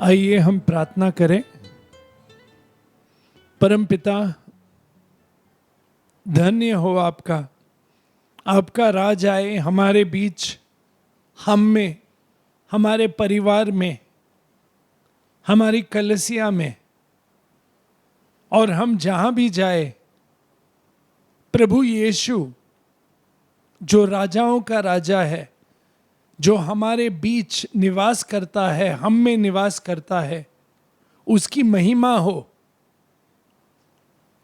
आइए हम प्रार्थना करें। परम पिता, धन्य हो आपका, आपका राज आए हमारे बीच, हम में, हमारे परिवार में, हमारी कलीसिया में, और हम जहां भी जाए, प्रभु यीशु जो राजाओं का राजा है, जो हमारे बीच निवास करता है, हम में निवास करता है, उसकी महिमा हो।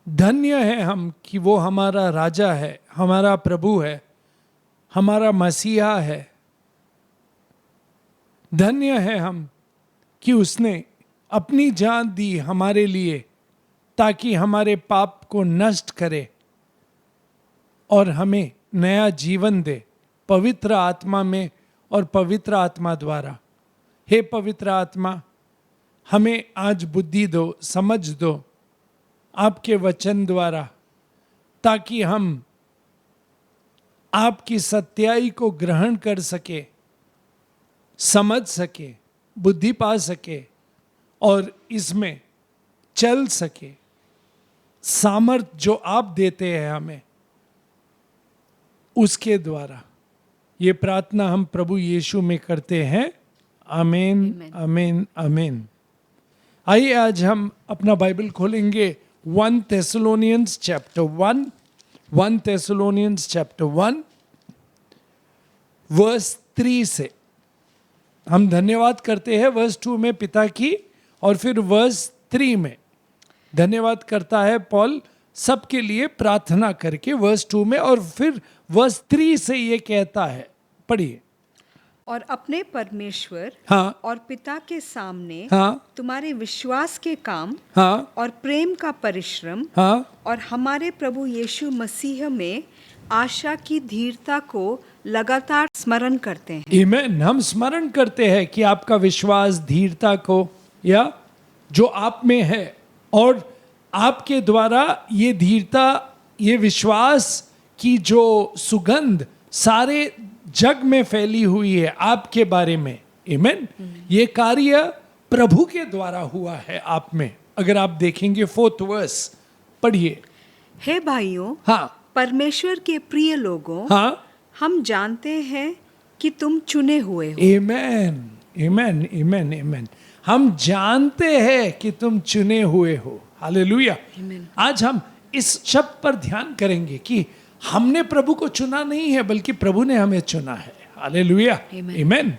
धन्य है हम कि वो हमारा राजा है, हमारा प्रभु है, हमारा मसीहा है। धन्य है हम कि उसने अपनी जान दी हमारे लिए, ताकि हमारे पाप को नष्ट करे और हमें नया जीवन दे, पवित्र आत्मा में और पवित्र आत्मा द्वारा। हे पवित्र आत्मा, हमें आज बुद्धि दो, समझ दो आपके वचन द्वारा, ताकि हम आपकी सत्याई को ग्रहण कर सके, समझ सके, बुद्धि पा सके और इसमें चल सके। सामर्थ जो आप देते हैं हमें, उसके द्वारा ये प्रार्थना हम प्रभु यीशु में करते हैं। आमीन, आमीन, आमीन। आइए आज हम अपना बाइबल खोलेंगे 1 Thessalonians chapter 1 verse 3 से हम धन्यवाद करते हैं। वर्स 2 में पिता की, और फिर वर्स 3 में धन्यवाद करता है पॉल सबके लिए प्रार्थना करके वर्स 2 में, और फिर वर्स 3 से ये कहता है, पढ़िए। और अपने परमेश्वर और पिता के सामने तुम्हारे विश्वास के काम और प्रेम का परिश्रम और हमारे प्रभु यीशु मसीह में आशा की धीरता को लगातार स्मरण करते हैं। आमीन। हम स्मरण करते हैं कि आपका विश्वास, धीरता को, या जो आप में है, और आपके द्वारा ये धीरता, ये विश्वास की जो सुगंध सारे जग में फैली हुई है आपके बारे में। आमीन। ये कार्य प्रभु के द्वारा हुआ है आप में। अगर आप देखेंगे 4th वर्स, पढ़िए। हे भाइयों, परमेश्वर के प्रिय लोगों, हम जानते हैं कि तुम चुने हुए हो। आमीन, आमीन, आमीन, आमीन। हम जानते हैं कि तुम चुने हुए हो। हालेलुया। आज हम इस शब्द पर ध्यान करेंगे कि हमने प्रभु को चुना नहीं है, बल्कि प्रभु ने हमें चुना है। हालेलुया, आमीन।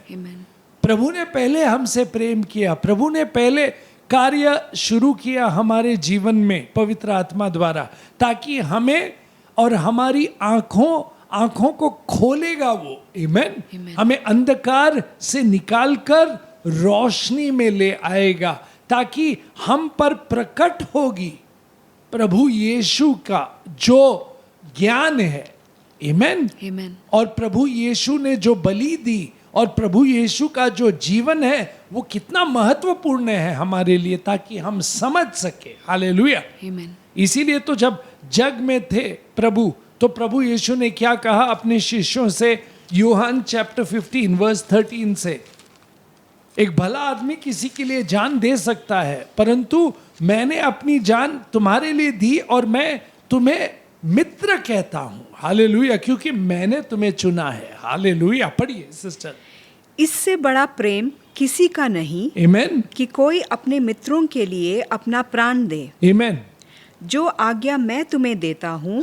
प्रभु ने पहले हमसे प्रेम किया, प्रभु ने पहले कार्य शुरू किया हमारे जीवन में पवित्र आत्मा द्वारा, ताकि हमें और हमारी आंखों को खोलेगा वो। आमीन। हमें अंधकार से निकालकर रोशनी में ले आएगा, ताकि हम पर प्रकट होगी प्रभु यीशु का जो ज्ञान है। आमीन। और प्रभु यीशु ने जो बलि दी, और प्रभु यीशु का जो जीवन है, वो कितना महत्वपूर्ण है हमारे लिए, ताकि हम समझ सके। हालेलुया। इसीलिए तो जब जग में थे प्रभु, तो प्रभु यीशु ने क्या कहा अपने शिष्यों से, यूहन्ना चैप्टर 15 वर्स 13 से, एक भला आदमी किसी के लिए जान दे सकता है, परंतु मैंने अपनी जान तुम्हारे लिए दी, और मैं तुम्हें मित्र कहता हूं। हालेलुया, क्योंकि मैंने तुम्हें चुना है। हालेलुया। पढ़िए सिस्टर। इससे बड़ा प्रेम किसी का नहीं, आमीन, कि कोई अपने मित्रों के लिए अपना प्राण दे। आमीन। जो आज्ञा मैं तुम्हें देता हूँ,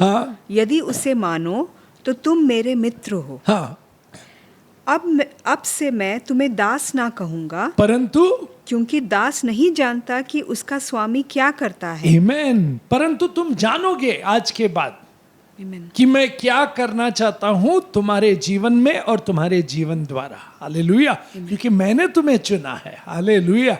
यदि उसे मानो तो तुम मेरे मित्र हो। अब से मैं तुम्हें दास ना कहूंगा, परंतु क्योंकि दास नहीं जानता कि उसका स्वामी क्या करता है। आमीन। परंतु तुम जानोगे आज के बाद कि मैं क्या करना चाहता हूं तुम्हारे जीवन में और तुम्हारे जीवन द्वारा। हालेलुया, क्योंकि मैंने तुम्हें चुना है। हालेलुया।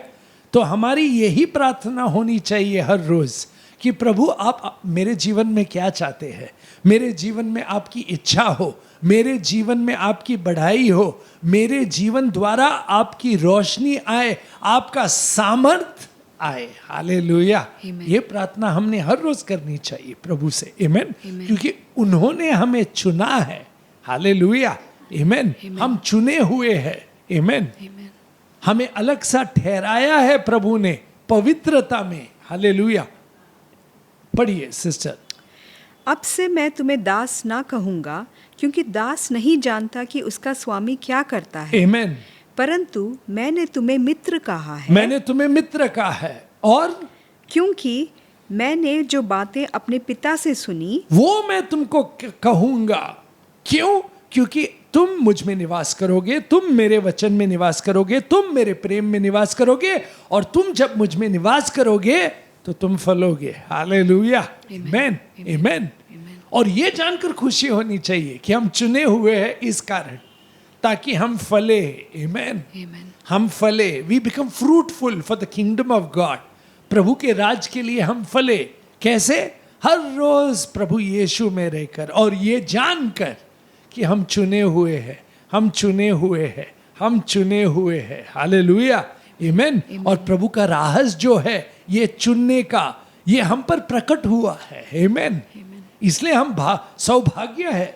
तो हमारी यही प्रार्थना होनी चाहिए हर रोज कि प्रभु आप मेरे जीवन में क्या चाहते हैं, मेरे जीवन में आपकी इच्छा हो, मेरे जीवन में आपकी बढ़ाई हो, मेरे जीवन द्वारा आपकी रोशनी आए, आपका सामर्थ आए। हालेलुया। ये प्रार्थना हमने हर रोज करनी चाहिए प्रभु से। आमीन। क्योंकि उन्होंने हमें चुना है। हालेलुया। आमीन। हम चुने हुए हैं। आमीन। हमें अलग सा ठहराया है प्रभु ने पवित्रता में। हालेलुया। पढ़िए सिस्टर। अब से मैं तुम्हें दास ना कहूँगा, क्योंकि दास नहीं जानता कि उसका स्वामी क्या करता है। आमेन। परंतु मैंने तुम्हें मित्र कहा है। मैंने तुम्हें मित्र कहा है। और क्योंकि मैंने जो बातें अपने पिता से सुनी वो मैं तुमको कहूंगा। क्यों? क्योंकि तुम मुझ में निवास करोगे, तुम मेरे वचन में निवास करोगे, तुम मेरे प्रेम में निवास करोगे, और तुम जब मुझ में निवास करोगे तो तुम फलोगे। हालेलुया। आमेन। आमेन। और ये जानकर खुशी होनी चाहिए कि हम चुने हुए हैं इस कारण, ताकि हम फले। आमेन। हम फले। We become fruitful for the kingdom of God. प्रभु के राज के लिए हम फले। कैसे? हर रोज प्रभु यीशु में रहकर, और ये जानकर कि हम चुने हुए हैं, हम चुने हुए हैं, हम चुने हुए हैं। हालेलुया। आमेन। और प्रभु का राज जो है ये चुनने का, ये हम पर प्रकट हुआ है। आमेन। इसलिए हम सौभाग्य है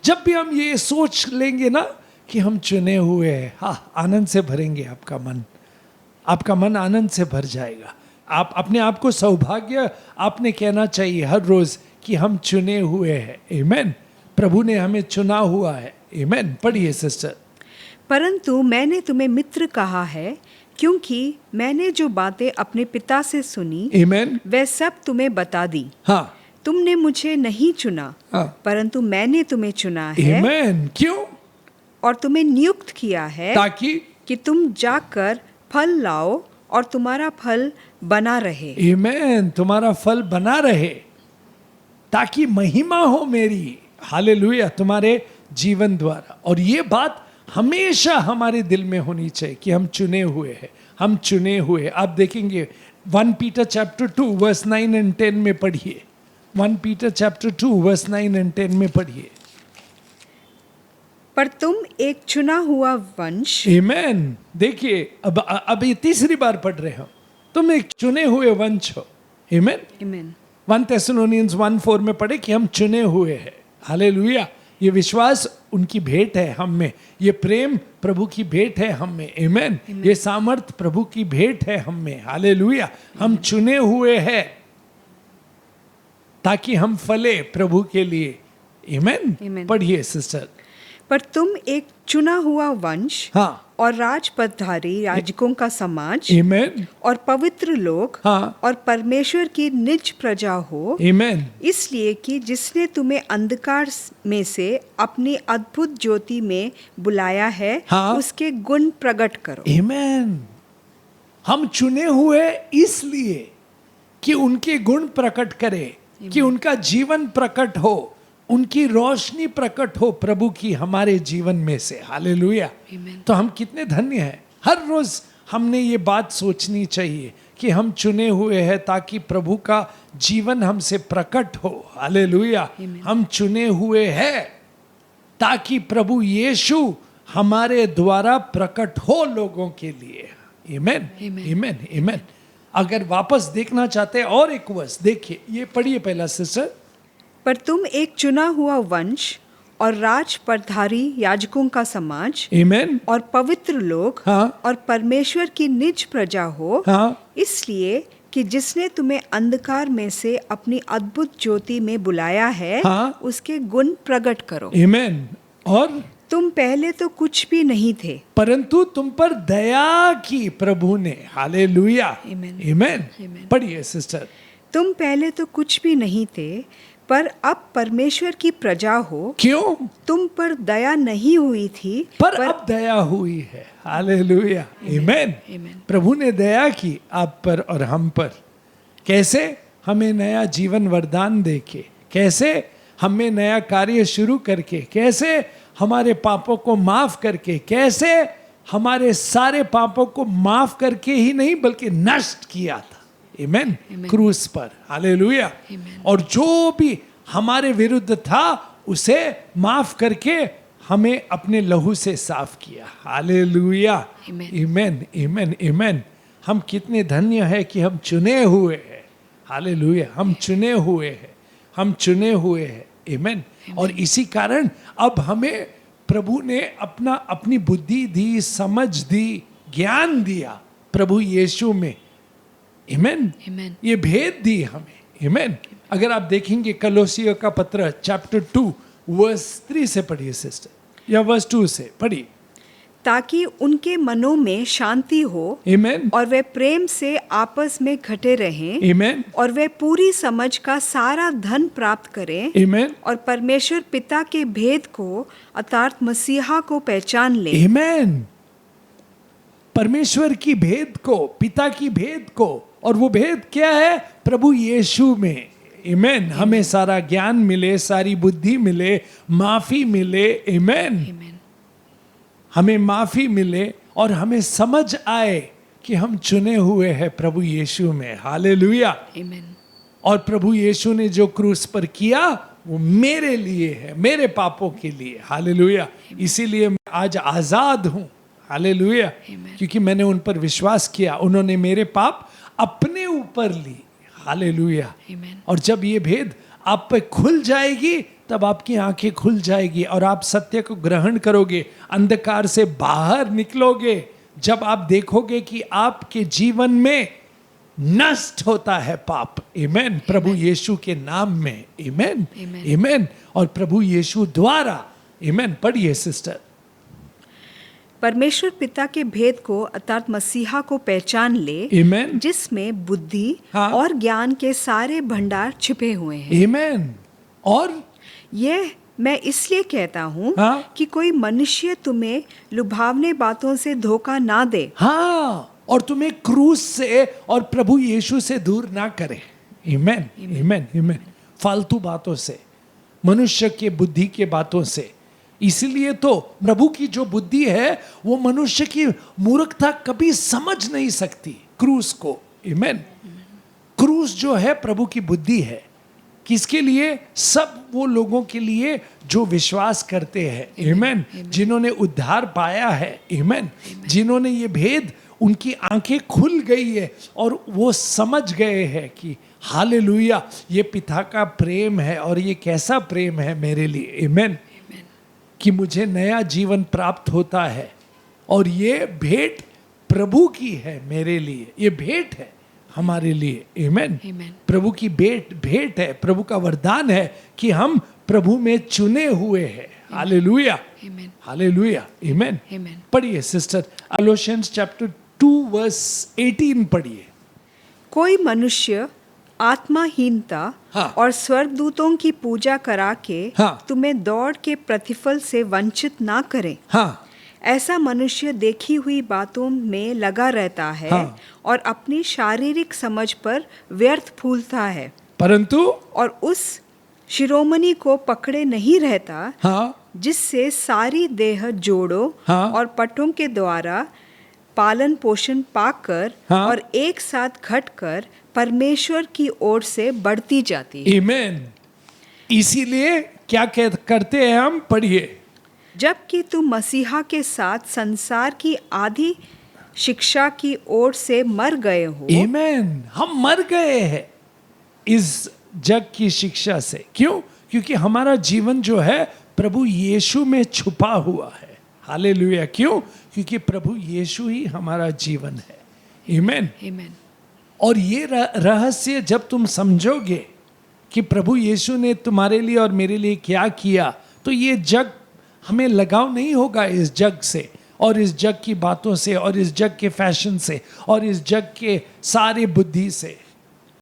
जब भी हम ये सोच लेंगे ना कि हम चुने हुए हैं। हाँ, आनंद से भरेंगे आपका मन, आपका मन आनंद से भर जाएगा। आप अपने आप को सौभाग्य आपने कहना चाहिए हर रोज कि हम चुने हुए हैं। आमेन। प्रभु ने हमें चुना हुआ है। आमेन। पढ़िए सिस्टर। परंतु मैंने तुम्हें मित्र कहा है, क्योंकि मैंने जो बातें अपने पिता से सुनी आमेन वह सब तुम्हें बता दी। हाँ। तुमने मुझे नहीं चुना, हाँ। परंतु मैंने तुम्हें चुना है। आमेन। क्यों? और तुम्हें नियुक्त किया है ताकि कि तुम जाकर फल लाओ और तुम्हारा फल बना रहे। आमेन। तुम्हारा फल बना रहे, ताकि महिमा हो मेरी। हालेलुया। तुम्हारे जीवन द्वारा। और ये बात हमेशा हमारे दिल में होनी चाहिए कि हम चुने हुए हैं, हम चुने हुए। आप देखेंगे 1 पीटर चैप्टर 2 वर्स 9 and 10 में पढ़िए। 1 पीटर चैप्टर 2 वर्स 9 and 10 में पढ़िए। पर तुम एक चुना हुआ वंश। आमेन। देखिए, अब ये तीसरी बार पढ़ रहे हो, तुम एक चुने हुए वंश हो। आमेन। आमीन। 1 Thessalonians 1:4 में पढ़े कि हम चुने हुए हैं। हालेलुया। ये विश्वास उनकी भेंट है हम में, ये प्रेम प्रभु की भेंट है हम में। आमेन। ये सामर्थ प्रभु की भेंट है हम में। हालेलुया। हम चुने हुए हैं ताकि हम फले प्रभु के लिए। आमेन। पढ़िए सिस्टर। पर तुम एक चुना हुआ वंश, हाँ, और राजपदधारी याजकों का समाज, आमेन, और पवित्र लोग, हाँ, और परमेश्वर की निज प्रजा हो। आमेन। इसलिए कि जिसने तुम्हें अंधकार में से अपनी अद्भुत ज्योति में बुलाया है, हाँ, उसके गुण प्रकट करो। आमेन। हम चुने हुए इसलिए कि उनके गुण प्रकट करें, कि उनका जीवन प्रकट हो, उनकी रोशनी प्रकट हो प्रभु की हमारे जीवन में से। हालेलुया। तो हम कितने धन्य हैं। हर रोज हमने ये बात सोचनी चाहिए कि हम चुने हुए हैं ताकि प्रभु का जीवन हमसे प्रकट हो। हालेलुया। हम चुने हुए हैं ताकि प्रभु यीशु हमारे द्वारा प्रकट हो लोगों के लिए। आमेन। आमेन। आमेन। अगर वापस देखना चाहते हैं और एक वर्ष देखिए, ये पढ़िए पहला सिस्टर। पर तुम एक चुना हुआ वंश और राजपदधारी याजकों का समाज, आमेन, और पवित्र लोग, हाँ, और परमेश्वर की निज प्रजा हो। हाँ, इसलिए कि जिसने तुम्हें अंधकार में से अपनी अद्भुत ज्योति में बुलाया है, हाँ, उसके गुण प्रकट करो। आमेन। और तुम पहले तो कुछ भी नहीं थे, परंतु तुम पर दया की प्रभु ने। हालेलुया। आमीन। आमेन। पढ़िए सिस्टर। तुम पहले तो कुछ भी नहीं थे, पर अब परमेश्वर की प्रजा हो। क्यों? तुम पर दया नहीं हुई थी, पर अब दया हुई है। हालेलुया। आमेन। प्रभु ने दया की आप पर और हम पर। कैसे? हमें नया जीवन वरदान देके, कैसे? हमें नया कार्य शुरू करके, कैसे? हमारे पापों को माफ करके, कैसे? हमारे सारे पापों को माफ करके ही नहीं बल्कि नष्ट किया था। आमेन। क्रूस पर। हालेलुया। और जो भी हमारे विरुद्ध था उसे माफ करके हमें अपने लहू से साफ किया। हालेलुया। आमेन। आमेन। आमेन। हम कितने धन्य है कि हम चुने हुए हैं। हालेलुया। हम चुने हुए हैं, हम चुने हुए हैं। आमेन। और इसी कारण अब हमें प्रभु ने अपनी बुद्धि दी, समझ दी, ज्ञान दिया प्रभु यीशु में, आमेन, ये भेद दी हमें, आमेन। अगर आप देखेंगे कलोसियों का पत्र चैप्टर 2 वर्स 3 से पढ़िए सिस्टर, या वर्स 2 से पढ़िए। ताकि उनके मनों में शांति हो, आमेन, और वे प्रेम से आपस में घटे रहें, आमेन, और वे पूरी समझ का सारा धन प्राप्त करें, आमेन, और परमेश्वर पिता के भेद को अर्थात मसीहा को पहचान ले, आमेन। परमेश्वर की भेद को, पिता की भेद को, और वो भेद क्या है? प्रभु यीशु में, आमेन। हमें सारा ज्ञान मिले, सारी बुद्धि मिले, माफी मिले, आमेन। हमें माफी मिले और हमें समझ आए कि हम चुने हुए हैं प्रभु यीशु में, हालेलुया, आमीन। और प्रभु यीशु ने जो क्रूस पर किया वो मेरे लिए है, मेरे पापों के लिए, हालेलुया। इसीलिए मैं आज आजाद हूं, हालेलुया, क्योंकि मैंने उन पर विश्वास किया, उन्होंने मेरे पाप अपने ऊपर ली, हालेलुया। और जब ये भेद आप पे खुल जाएगी तब आपकी आंखें खुल जाएगी और आप सत्य को ग्रहण करोगे, अंधकार से बाहर निकलोगे। जब आप देखोगे कि आपके जीवन में नष्ट होता है पाप, आमेन, प्रभु यीशु के नाम में, आमेन, आमेन, और प्रभु यीशु द्वारा, आमेन। पढ़िए सिस्टर। परमेश्वर पिता के भेद को अर्थात मसीहा को पहचान ले, आमेन, जिसमें बुद्धि हाँ, और ज्ञान के सारे भंडार छिपे हुए हैं, आमेन। और यह मैं इसलिए कहता हूँ, हाँ, कि कोई मनुष्य तुम्हें लुभावने बातों से धोखा ना दे, हाँ, और तुम्हें क्रूस से और प्रभु यीशु से दूर ना करे, आमेन, आमेन, आमेन। फालतू बातों से, मनुष्य के बुद्धि के बातों से। इसीलिए तो प्रभु की जो बुद्धि है वो मनुष्य की मूर्खता कभी समझ नहीं सकती क्रूस को, आमेन। क्रूस जो है प्रभु की बुद्धि है, किसके लिए? सब वो लोगों के लिए जो विश्वास करते हैं, आमेन, जिन्होंने उद्धार पाया है, आमेन, जिन्होंने ये भेद, उनकी आंखें खुल गई है और वो समझ गए हैं कि हालेलुया, ये पिता का प्रेम है और ये कैसा प्रेम है मेरे लिए, आमेन, कि मुझे नया जीवन प्राप्त होता है और ये भेंट प्रभु की है मेरे लिए, ये भेंट है हमारे लिए, आमेन। प्रभु की भेंट है, प्रभु का वरदान है कि हम प्रभु में चुने हुए हैं, हालेलुया, हालेलुया, आमेन। पढ़िए सिस्टर, कोलोसियंस चैप्टर 2 वर्स 18 पढ़िए। कोई मनुष्य आत्माहीनता, हाँ, और स्वर्गदूतों की पूजा करा के, हाँ, तुम्हें दौड़ के प्रतिफल से वंचित ना करे। हाँ, ऐसा मनुष्य देखी हुई बातों में लगा रहता है, हाँ, और अपनी शारीरिक समझ पर व्यर्थ फूलता है, परंतु और उस शिरोमणि को पकड़े नहीं रहता, हाँ, जिससे सारी देह जोड़ों, हाँ, और पटों के द्वारा पालन पोषण पाकर, हाँ, और एक साथ घटकर परमेश्वर की ओर से बढ़ती जाती है, आमेन। इसीलिए क्या करते हैं हम? पढ़िए। जबकि तुम मसीहा के साथ संसार की आधी शिक्षा की ओर से मर गए हो, आमेन। हम मर गए हैं इस जग की शिक्षा से। क्यों? क्योंकि हमारा जीवन जो है प्रभु यीशु में छुपा हुआ है, हालेलुया। क्यों? क्योंकि प्रभु यीशु ही हमारा जीवन है, आमेन, आमेन। और ये रहस्य जब तुम समझोगे कि प्रभु यीशु ने तुम्हारे लिए और मेरे लिए क्या किया, तो ये जग, हमें लगाव नहीं होगा इस जग से और इस जग की बातों से और इस जग के फैशन से और इस जग के सारे बुद्धि से।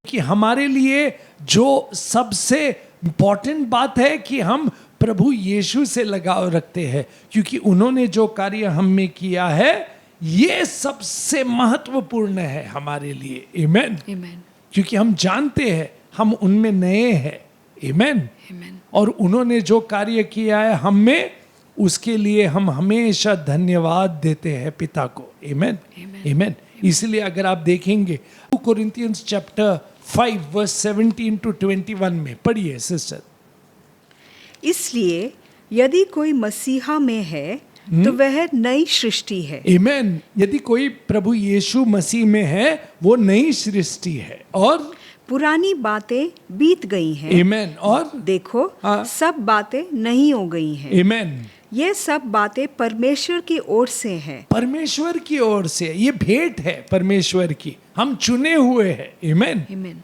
कि हमारे लिए जो सबसे इम्पोर्टेंट बात है कि हम प्रभु यीशु से लगाव रखते हैं, क्योंकि उन्होंने जो कार्य हम में किया है ये सबसे महत्वपूर्ण है हमारे लिए, आमेन, आमेन। क्योंकि हम जानते हैं हम उनमें नए हैं, आमेन, आमेन। और उन्होंने जो कार्य किया है हम में, उसके लिए हम हमेशा धन्यवाद देते हैं पिता को, आमेन, आमेन। इसलिए अगर आप देखेंगे 2 कोरिंथियंस चैप्टर 5 वर्स 17 to 21 में पढ़िए सिस्टर। इसलिए यदि कोई मसीहा में है तो वह नई सृष्टि है, आमेन। यदि कोई प्रभु यीशु मसीह में है वो नई सृष्टि है और पुरानी बातें बीत गई हैं, आमेन, और देखो, हाँ, सब बातें नई हो गई हैं, आमेन। ये सब बातें परमेश्वर की ओर से हैं। परमेश्वर की ओर से, ये भेंट है परमेश्वर की, हम चुने हुए हैं। आमीन, आमीन,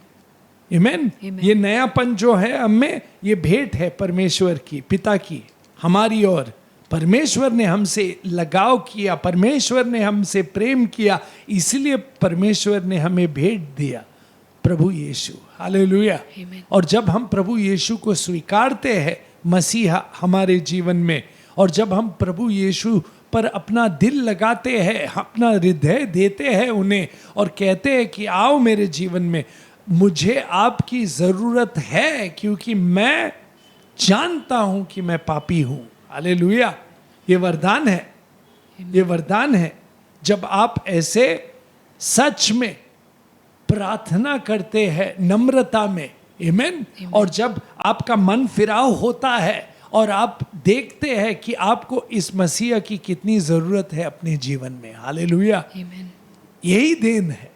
आमीन। Amen. ये नयापन जो है हमें, ये भेंट है परमेश्वर की, पिता की हमारी ओर। परमेश्वर ने हमसे लगाव किया, परमेश्वर ने हमसे प्रेम किया, इसलिए परमेश्वर ने हमें भेंट दिया प्रभु यीशु। हालेलुया। Amen. और जब हम प्रभु यीशु को स्वीकारते हैं मसीहा हमारे जीवन में, और जब हम प्रभु यीशु पर अपना दिल लगाते हैं, अपना हृदय देते हैं उन्हें, और कहते हैं कि आओ मेरे जीवन में, मुझे आपकी ज़रूरत है, क्योंकि मैं जानता हूं कि मैं पापी हूं। हालेलुया। ये वरदान है, ये वरदान है। जब आप ऐसे सच में प्रार्थना करते हैं नम्रता में, आमीन, और जब आपका मन फिराव होता है और आप देखते हैं कि आपको इस मसीहा की कितनी ज़रूरत है अपने जीवन में। हालेलुया। यही देन है,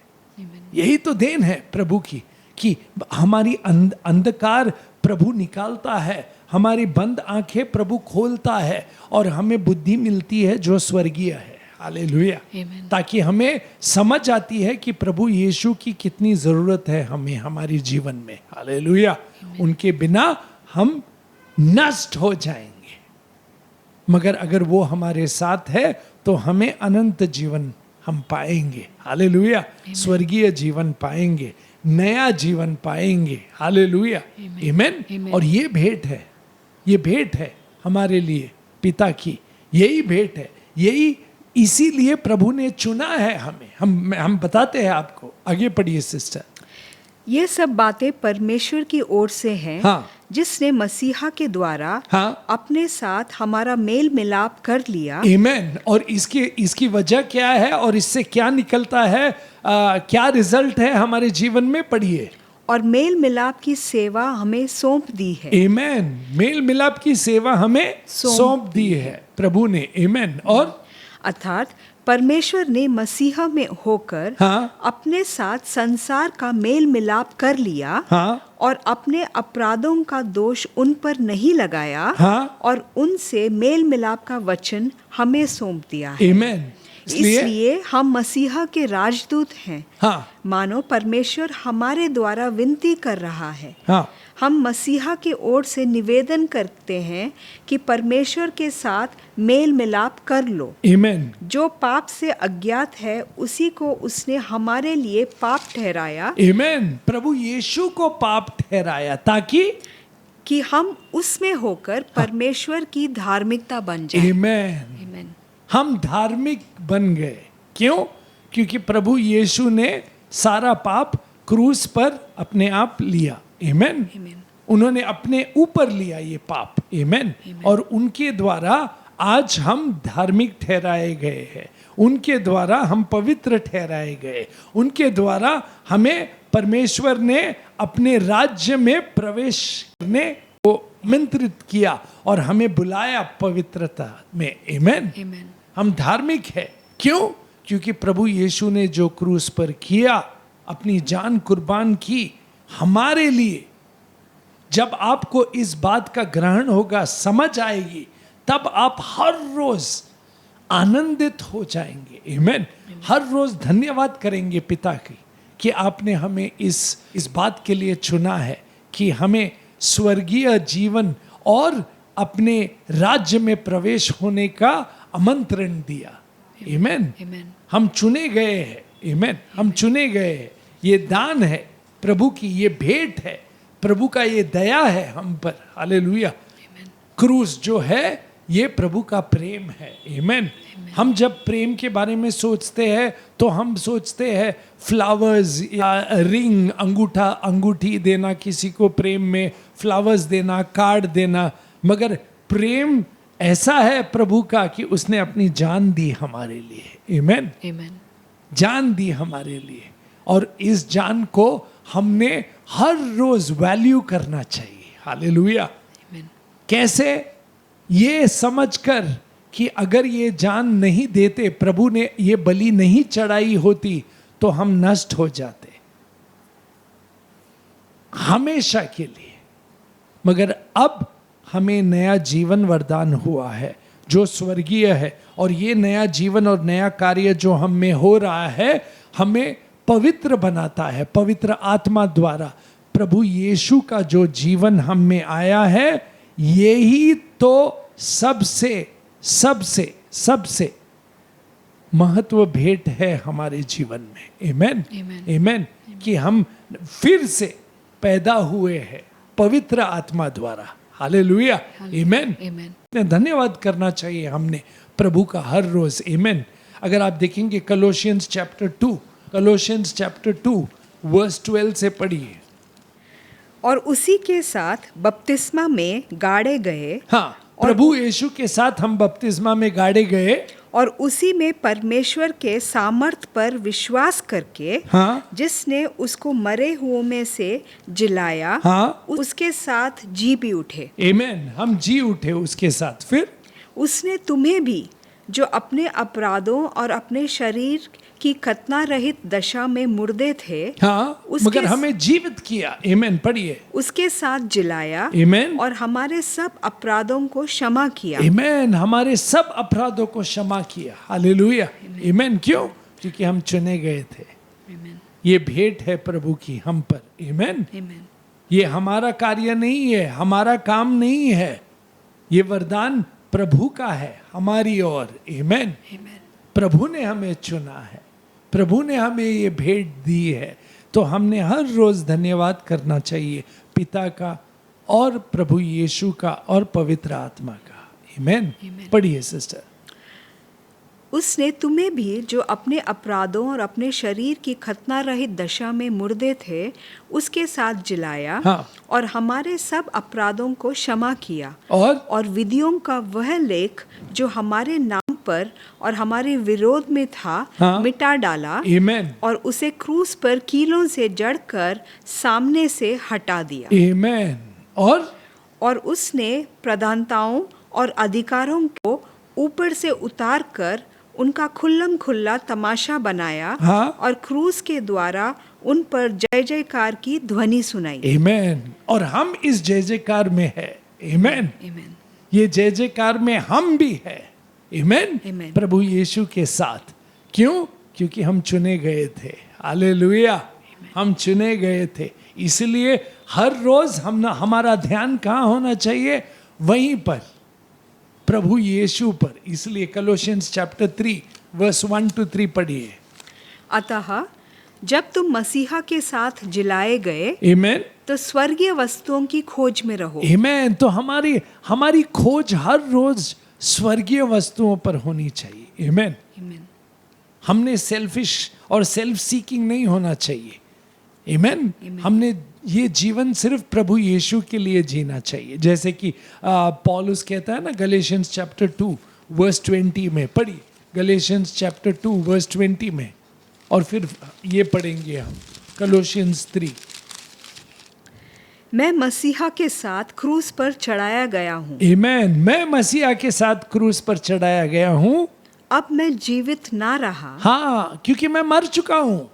यही तो देन है प्रभु की, कि हमारी अंधकार प्रभु निकालता है, हमारी बंद आंखें प्रभु खोलता है, और हमें बुद्धि मिलती है जो स्वर्गीय है। हालेलुया। ताकि हमें समझ आती है कि प्रभु यीशु की कितनी ज़रूरत है हमें हमारे जीवन में। हालेलुया। उनके बिना हम नष्ट हो जाएंगे, मगर अगर वो हमारे साथ है तो हमें अनंत जीवन हम पाएंगे। हालेलुया। स्वर्गीय जीवन पाएंगे, नया जीवन पाएंगे। हालेलुया, आमीन। और ये भेंट है, ये भेंट है हमारे लिए पिता की, यही भेंट है, यही इसीलिए प्रभु ने चुना है हमें। हम बताते हैं आपको। आगे पढ़िए सिस्टर। ये सब बातें परमेश्वर की ओर से हैं, हाँ, जिसने मसीहा के द्वारा हाँ, अपने साथ हमारा मेल मिलाप कर लिया। आमीन। और इसकी वजह क्या है और इससे क्या निकलता है, क्या रिजल्ट है हमारे जीवन में, पढ़िए। और मेल मिलाप की सेवा हमें सौंप दी है। आमीन। मेल मिलाप की सेवा हमें सौंप दी है प्रभु ने। आमीन। और अर्थात परमेश्वर ने मसीहा में होकर हाँ, अपने साथ संसार का मेल मिलाप कर लिया, हाँ, और अपने अपराधों का दोष उन पर नहीं लगाया, हाँ, और उनसे मेल मिलाप का वचन हमें सौंप दिया है। आमीन। इसलिए हम मसीहा के राजदूत हैं। हाँ, मानो परमेश्वर हमारे द्वारा विनती कर रहा है। हाँ, हम मसीहा की ओर से निवेदन करते हैं कि परमेश्वर के साथ मेल मिलाप कर लो। आमीन। जो पाप से अज्ञात है उसी को उसने हमारे लिए पाप ठहराया। आमीन। प्रभु यीशु को पाप ठहराया ताकि कि हम उसमें होकर परमेश्वर की धार्मिकता बन जाएं। आमीन। आमीन। हम धार्मिक बन गए। क्यों? क्योंकि प्रभु यीशु ने सारा पाप क्रूस पर अपने आप लिया। आमीन। उन्होंने अपने ऊपर लिया ये पाप। आमीन। और उनके द्वारा आज हम धार्मिक ठहराए गए हैं, उनके द्वारा हम पवित्र ठहराए गए, उनके द्वारा हमें परमेश्वर ने अपने राज्य में प्रवेश करने को आमंत्रित किया और हमें बुलाया पवित्रता में। आमीन। हम धार्मिक है। क्यों? क्योंकि प्रभु यीशु ने जो क्रूस पर किया, अपनी जान कुर्बान की हमारे लिए। जब आपको इस बात का ग्रहण होगा, समझ आएगी, तब आप हर रोज आनंदित हो जाएंगे। आमीन। हर रोज धन्यवाद करेंगे पिता की कि आपने हमें इस बात के लिए चुना है कि हमें स्वर्गीय जीवन और अपने राज्य में प्रवेश होने का आमंत्रण दिया। आमीन। हम चुने गए हैं। आमीन। हम चुने गए हैं। ये दान है प्रभु की, ये भेंट है प्रभु का, ये दया है हम पर। हालेलुया। क्रूस जो है ये प्रभु का प्रेम है। आमीन। हम जब प्रेम के बारे में सोचते हैं तो हम सोचते हैं फ्लावर्स या रिंग, अंगूठी देना किसी को, प्रेम में फ्लावर्स देना, कार्ड देना, मगर प्रेम ऐसा है प्रभु का कि उसने अपनी जान दी हमारे लिए। आमीन। जान दी हमारे लिए, और इस जान को हमने हर रोज वैल्यू करना चाहिए। हालेलुया। कैसे? ये समझकर कि अगर ये जान नहीं देते, प्रभु ने ये बलि नहीं चढ़ाई होती, तो हम नष्ट हो जाते हमेशा के लिए। मगर अब हमें नया जीवन वरदान हुआ है, जो स्वर्गीय है, और ये नया जीवन और नया कार्य जो हम में हो रहा है हमें पवित्र बनाता है। पवित्र आत्मा द्वारा प्रभु यीशु का जो जीवन हम में आया है, यही तो सबसे सबसे सबसे महत्व भेंट है हमारे जीवन में। आमेन, आमेन, कि हम फिर से पैदा हुए हैं पवित्र आत्मा द्वारा। हालेलुया, आमेन। धन्यवाद करना चाहिए हमने प्रभु का हर रोज। आमेन। अगर आप देखेंगे कोलोसियंस चैप्टर 2 वर्स 12 से पढ़िए। और उसी के साथ बपतिस्मा में गाड़े गए। हाँ, प्रभु यीशु के साथ हम बपतिस्मा में गाड़े गए, और उसी में परमेश्वर के सामर्थ पर विश्वास करके, हाँ, जिसने उसको मरे हुओं में से जिलाया, हाँ, उसके साथ जी भी उठे। आमेन। हम जी उठे उसके साथ। फिर उसने तुम्हें भी, जो अपने अपराधों और अपने शरीर की खतना रहित दशा में मुर्दे थे, हाँ, मगर हमें जीवित किया। आमेन। पढ़िए। उसके साथ जिलाया, आमेन, और हमारे सब अपराधों को क्षमा किया। आमेन। हमारे सब अपराधों को क्षमा किया। हालेलुया, आमेन। क्यों? क्योंकि हम चुने गए थे। ये भेंट है प्रभु की हम पर। आमेन। ये हमारा कार्य नहीं है, हमारा काम नहीं है, ये वरदान प्रभु का है हमारी ओर। आमेन। प्रभु ने हमें चुना है, प्रभु ने हमें ये भेंट दी है, तो हमने हर रोज धन्यवाद करना चाहिए पिता का और प्रभु यीशु का और पवित्र आत्मा का। आमेन। पढ़िए सिस्टर। उसने तुम्हें भी, जो अपने अपराधों और अपने शरीर की खतना रहित दशा में मुर्दे थे, उसके साथ जिलाया, हाँ, और हमारे सब अपराधों को क्षमा किया, और विधियों का वह लेख जो हमारे नाम पर और हमारे विरोध में था, हाँ, मिटा डाला। आमेन। और उसे क्रूस पर कीलों से जड़कर सामने से हटा दिया। आमेन। और उसने प्रधानताओं और अधिकारों को ऊपर से उतार कर उनका खुल्लम खुल्ला तमाशा बनाया, हाँ, और क्रूस के द्वारा उन पर जय जयकार की ध्वनि सुनाई। आमेन। और हम इस जय जयकार में है। आमेन। ये जय जयकार में हम भी है। आमेन। प्रभु यीशु के साथ। क्यों? क्योंकि हम चुने गए थे। हालेलुया, हम चुने गए थे। इसलिए हर रोज हमारा ध्यान कहाँ होना चाहिए? वहीं पर, प्रभु यीशु पर। इसलिए कोलोसियंस चैप्टर 3 वर्स 1 to 3 पढ़िए। अतः जब तुम मसीहा के साथ जिलाए गए, आमेन, तो स्वर्गीय वस्तुओं की खोज में रहो। आमेन। तो हमारी खोज हर रोज स्वर्गीय वस्तुओं पर होनी चाहिए। आमेन। हमने सेल्फिश और सेल्फ सीकिंग नहीं होना चाहिए। आमेन। हमने ये जीवन सिर्फ प्रभु यीशु के लिए जीना चाहिए। जैसे कि पौलुस कहता है ना, गलेशियंस चैप्टर 2 वर्स 20 में। पढ़िए गलेशियंस चैप्टर 2 वर्स 20 में, और फिर ये पढ़ेंगे हम कोलोसियंस 3। मैं मसीहा के साथ क्रूस पर चढ़ाया गया हूँ। आमेन। मैं मसीहा के साथ क्रूस पर चढ़ाया गया हूँ। अब मैं जीवित ना रहा, हाँ, क्योंकि मैं मर चुका हूँ।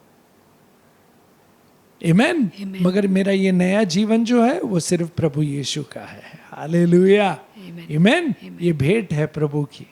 आमेन। मगर मेरा ये नया जीवन जो है वो सिर्फ प्रभु यीशु का है। हालेलुया, आमेन। ये भेंट है प्रभु की।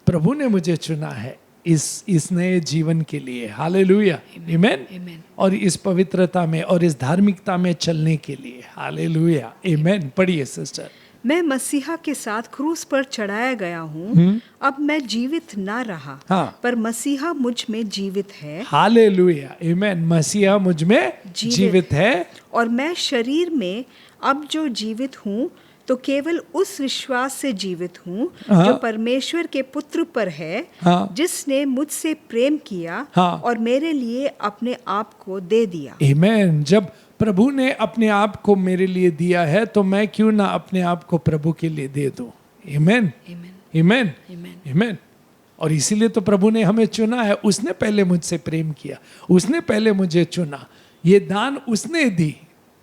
प्रभु ने मुझे चुना है इस नए जीवन के लिए। हालेलुया, आमेन। और इस पवित्रता में और इस धार्मिकता में चलने के लिए। हालेलुया, आमेन। पढ़िए सिस्टर। मैं मसीहा के साथ क्रूस पर चढ़ाया गया हूँ। अब मैं जीवित ना रहा, हाँ, पर मसीहा मुझ में जीवित है। हालेलुया, आमेन। मसीहा मुझ में जीवित है। और मैं शरीर में अब जो जीवित हूँ, तो केवल उस विश्वास से जीवित हूँ, हाँ, जो परमेश्वर के पुत्र पर है, हाँ, जिसने मुझसे प्रेम किया, हाँ, और मेरे लिए अपने आप को दे दिया। आमेन। जब प्रभु ने अपने आप को मेरे लिए दिया है, तो मैं क्यों ना अपने आप को प्रभु के लिए दे दूं। आमेन, आमेन, आमेन। और इसीलिए तो प्रभु ने हमें चुना है। उसने पहले मुझसे प्रेम किया, उसने पहले मुझे चुना, ये दान उसने दी,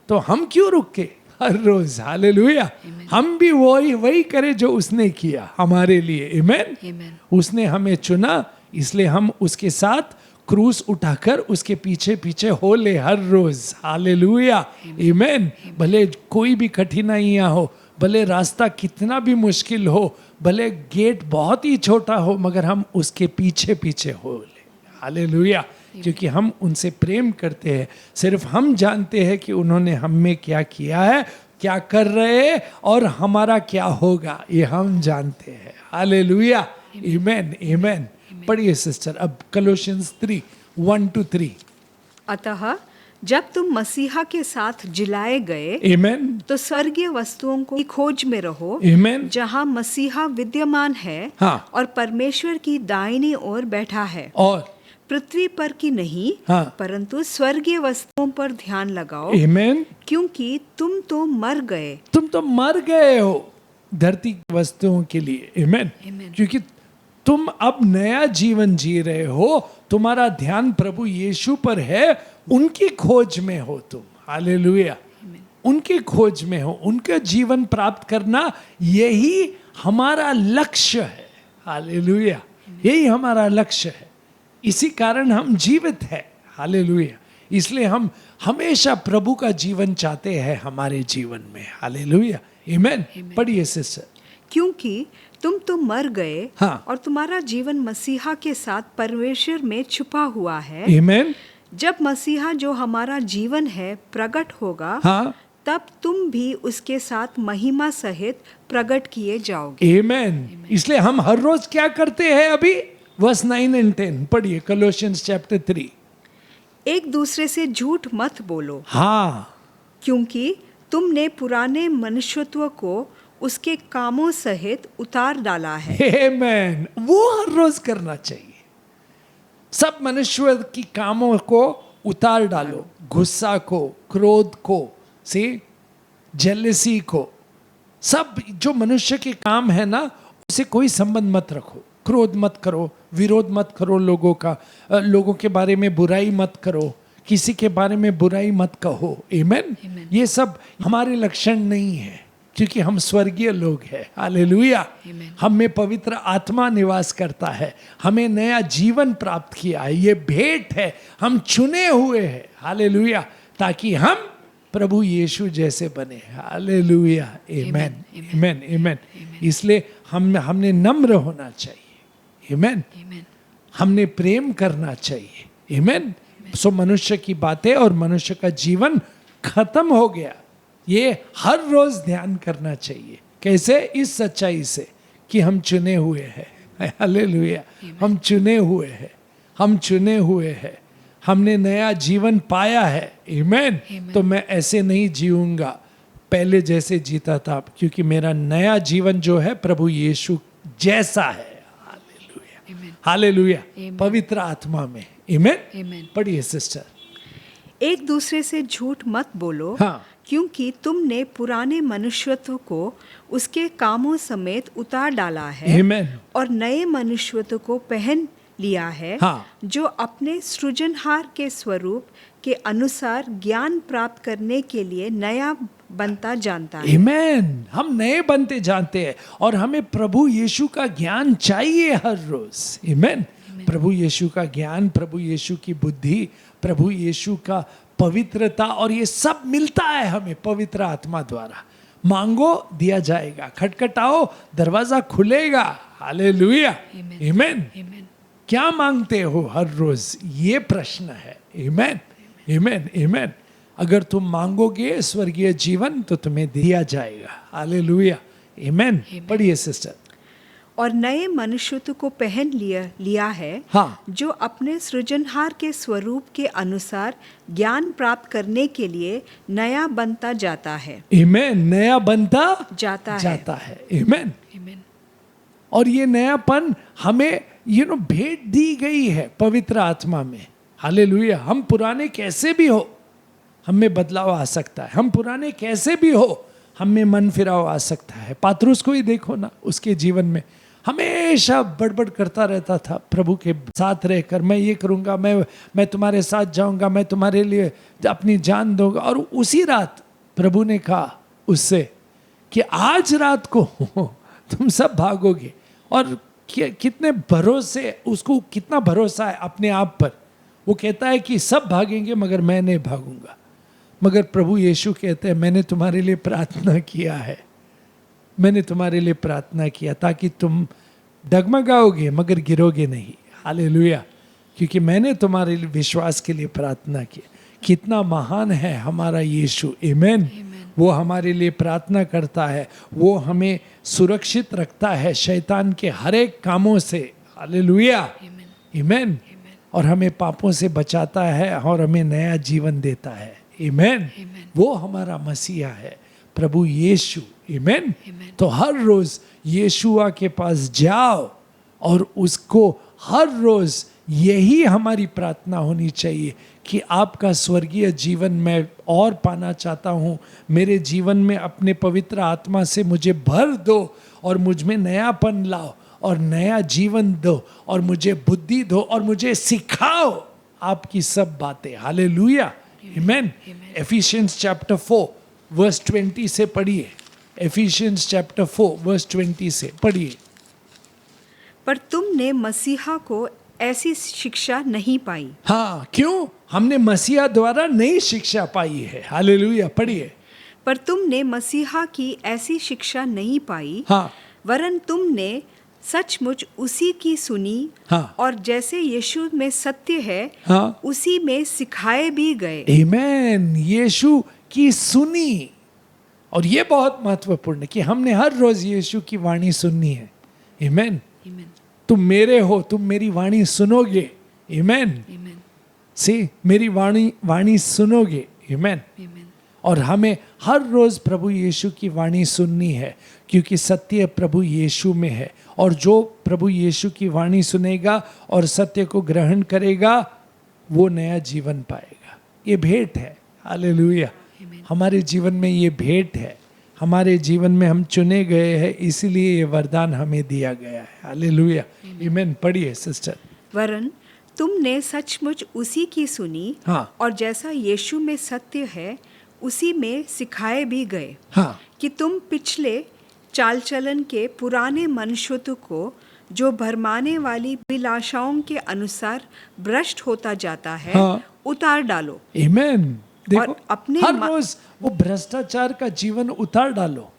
तो हम क्यों रुक के हर रोज। हालेलुया, हम भी वही करें जो उसने किया हमारे लिए। आमेन। उसने हमें चुना, इसलिए हम उसके साथ क्रूस उठाकर उसके पीछे पीछे हो ले हर रोज। हालेलुया, आमेन। भले कोई भी कठिनाइयां हो, भले रास्ता कितना भी मुश्किल हो, भले गेट बहुत ही छोटा हो, मगर हम उसके पीछे पीछे हो ले। हालेलुया। क्योंकि हम उनसे प्रेम करते हैं। सिर्फ हम जानते हैं कि उन्होंने हम में क्या किया है, क्या कर रहे हैं और हमारा क्या होगा, ये हम जानते हैं। हालेलुया। आमेन, आमेन। पढ़िए सिस्टर अब कोलोसियंस 3:1-3। अतः जब तुम मसीहा के साथ जिलाए गए, आमेन, तो स्वर्गीय वस्तुओं को खोज में रहो, आमेन, जहाँ मसीहा विद्यमान है हाँ, और परमेश्वर की दाहिनी ओर बैठा है। और पृथ्वी पर की नहीं, हाँ, परंतु स्वर्गीय वस्तुओं पर ध्यान लगाओ, आमेन। क्योंकि तुम तो मर गए। तुम तो मर गए हो धरती की वस्तुओं के लिए। आमेन। Amen. क्योंकि तुम अब नया जीवन जी रहे हो, तुम्हारा ध्यान प्रभु यीशु पर है, उनकी खोज में हो तुम। हालेलुया। उनकी खोज में हो, उनका जीवन प्राप्त करना, यही हमारा लक्ष्य है। हालेलुया। यही हमारा लक्ष्य है। इसी कारण हम जीवित हैं। हालेलुया। इसलिए हम हमेशा प्रभु का जीवन चाहते हैं हमारे जीवन में। हालेलुया। आमेन। पढ़िए सिस्टर। क्योंकि तुम तो मर गए, हाँ, और तुम्हारा जीवन मसीहा के साथ परमेश्वर में छुपा हुआ है। आमेन। जब मसीहा जो हमारा जीवन है प्रकट होगा, हाँ, तब तुम भी उसके साथ महिमा सहित प्रकट किए जाओगे। आमेन। इसलिए हम हर रोज क्या करते हैं? अभी वर्स 9 और 10 पढ़िए, कोलोसियंस चैप्टर 3। एक दूसरे से झूठ मत बोलो, हाँ, क्योंकि तुमने पुराने मनुष्यत्व को उसके कामों सहित उतार डाला है। आमेन। वो हर रोज करना चाहिए। सब मनुष्य की कामों को उतार डालो, गुस्सा को, क्रोध को, जेलसी को, सब जो मनुष्य के काम है ना, उससे कोई संबंध मत रखो। क्रोध मत करो, विरोध मत करो लोगों का, लोगों के बारे में बुराई मत करो, किसी के बारे में बुराई मत कहो। आमेन। ये सब हमारे लक्षण नहीं है, क्योंकि हम स्वर्गीय लोग हैं। हालेलुया। हम में पवित्र आत्मा निवास करता है, हमें नया जीवन प्राप्त किया है, ये भेंट है, हम चुने हुए हैं। हालेलुया। ताकि हम प्रभु यीशु जैसे बने। हालेलुया। आमेन, आमेन, आमेन। इसलिए हमने नम्र होना चाहिए। आमेन। हमने प्रेम करना चाहिए। आमेन। सो मनुष्य की बातें और मनुष्य का जीवन खत्म हो गया, ये हर रोज ध्यान करना चाहिए। कैसे? इस सच्चाई से कि हम चुने हुए हैं। हालेलुया। हम चुने हुए हैं, हम चुने हुए हैं, हमने नया जीवन पाया है। आमेन। तो मैं ऐसे नहीं जीऊंगा पहले जैसे जीता था, क्योंकि मेरा नया जीवन जो है प्रभु यीशु जैसा है। Hallelujah, hallelujah. पवित्र आत्मा में। आमेन। पढ़िए सिस्टर। एक दूसरे से झूठ मत बोलो, हाँ, क्योंकि तुमने पुराने मनुष्यत्व को उसके कामों समेत उतार डाला है, आमेन, और नए मनुष्यत्व को पहन लिया है, हाँ, जो अपने सृजनहार के स्वरूप के अनुसार ज्ञान प्राप्त करने के लिए नया बनता जानता है। आमेन। हम नए बनते जानते हैं, और हमें प्रभु यीशु का ज्ञान चाहिए हर रोज। आमेन। प्रभु यीशु का ज्ञान, प्रभु यीशु की बुद्धि, प्रभु यीशु का पवित्रता, और ये सब मिलता है हमें पवित्र आत्मा द्वारा। मांगो दिया जाएगा, खटखटाओ दरवाजा खुलेगा। हालेलुया। आमेन। क्या मांगते हो हर रोज, ये प्रश्न है। आमेन, आमेन, आमेन। अगर तुम मांगोगे स्वर्गीय जीवन तो तुम्हें दिया जाएगा। हालेलुया। आमेन। पढ़िए सिस्टर। और नए मनुष्यत्व को पहन लिया है, हाँ, जो अपने सृजनहार के स्वरूप के अनुसार ज्ञान प्राप्त करने के लिए नया बनता जाता है। आमेन। नया बनता जाता है। आमेन। और ये नयापन हमें भेंट दी गई है पवित्र आत्मा में। हालेलुया। हम पुराने कैसे भी हो, हम में बदलाव आ सकता है। हम पुराने कैसे भी हो, हम में मन फिराव आ सकता है। पात्रुस को ही देखो ना, उसके जीवन में हमेशा बड़बड़ करता रहता था प्रभु के साथ रहकर, मैं ये करूँगा, मैं तुम्हारे साथ जाऊँगा, मैं तुम्हारे लिए अपनी जान दूंगा। और उसी रात प्रभु ने कहा उससे कि आज रात को तुम सब भागोगे। और कितने भरोसे, उसको कितना भरोसा है अपने आप पर। वो कहता है कि सब भागेंगे मगर मैं नहीं भागूंगा। मगर प्रभु यीशु कहते हैं मैंने तुम्हारे लिए प्रार्थना किया है, मैंने तुम्हारे लिए प्रार्थना किया ताकि तुम डगमगाओगे मगर गिरोगे नहीं। हालेलुया। क्योंकि मैंने तुम्हारे लिए विश्वास के लिए प्रार्थना की। कितना महान है हमारा यीशु। आमीन। वो हमारे लिए प्रार्थना करता है, वो हमें सुरक्षित रखता है शैतान के हर एक कामों से। हालेलुया। आमीन। और हमें पापों से बचाता है और हमें नया जीवन देता है। आमीन। वो हमारा मसीहा है, प्रभु यीशु। आमीन। तो हर रोज यीशुआ के पास जाओ और उसको हर रोज यही हमारी प्रार्थना होनी चाहिए कि आपका स्वर्गीय जीवन मैं और पाना चाहता हूँ। मेरे जीवन में अपने पवित्र आत्मा से मुझे भर दो और मुझ में नयापन लाओ और नया जीवन दो और मुझे बुद्धि दो और मुझे सिखाओ आपकी सब बातें। हालेलुया। आमीन। एफिशियंस चैप्टर 4 वर्स 20 से पढ़िए। एफिशियंस चैप्टर 4 वर्स 20 से पढ़िए। पर तुमने मसीहा को ऐसी शिक्षा नहीं पाई। हाँ, क्यों? हमने मसीहा द्वारा नई शिक्षा पाई है। हालेलुया। पढ़िए। पर तुमने मसीहा की ऐसी शिक्षा नहीं पाई, हाँ, वरन तुमने सचमुच उसी की सुनी, हाँ, और जैसे यीशु में सत्य है, हाँ, उसी में सिखाए भी गए। आमीन। यीशु की सुनी। और ये बहुत महत्वपूर्ण है कि हमने हर रोज यीशु की वाणी सुननी है। आमीन। तुम मेरे हो, तुम मेरी वाणी सुनोगे। आमीन। सी मेरी वाणी सुनोगे। आमीन। और हमें हर रोज प्रभु यीशु की वाणी सुननी है क्योंकि सत्य प्रभु यीशु में है। और जो प्रभु यीशु की वाणी सुनेगा और सत्य को ग्रहण करेगा वो नया जीवन पाएगा। ये भेंट है। हालेलुया। हमारे जीवन में ये भेंट है। हमारे जीवन में हम चुने गए हैं, इसीलिए ये वरदान हमें दिया गया है। हालेलुया। आमीन। पढ़िए सिस्टर। वरन तुमने सचमुच उसी की सुनी, हाँ, और जैसा यीशु में सत्य है उसी में सिखाए भी गए। हाँ, कि तुम पिछले चाल चलन के पुराने मनुष्यत्व को जो भरमाने वाली अभिलाषाओं के अनुसार भ्रष्ट होता जाता है, हाँ, उतार डालो। आमीन। देखो, और अपने हर रोज वो भ्रष्टाचार का जीवन उतार डालो,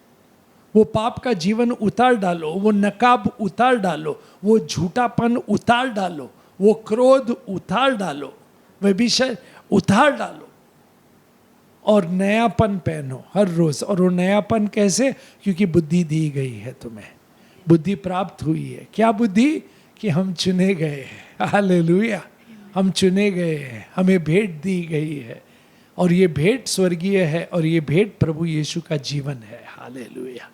वो पाप का जीवन उतार डालो, वो नकाब उतार डालो, वो झूठापन उतार डालो, वो क्रोध उतार डालो, व्यभिचार उतार डालो और नयापन पहनो हर रोज। और वो नयापन कैसे? क्योंकि बुद्धि दी गई है तुम्हें, बुद्धि प्राप्त हुई है। क्या बुद्धि? कि हम चुने गए हैं। हालेलुया। हम चुने गए हैं, हमें भेंट दी गई है और ये भेंट स्वर्गीय है और ये भेंट प्रभु यीशु का जीवन है। हालेलुया।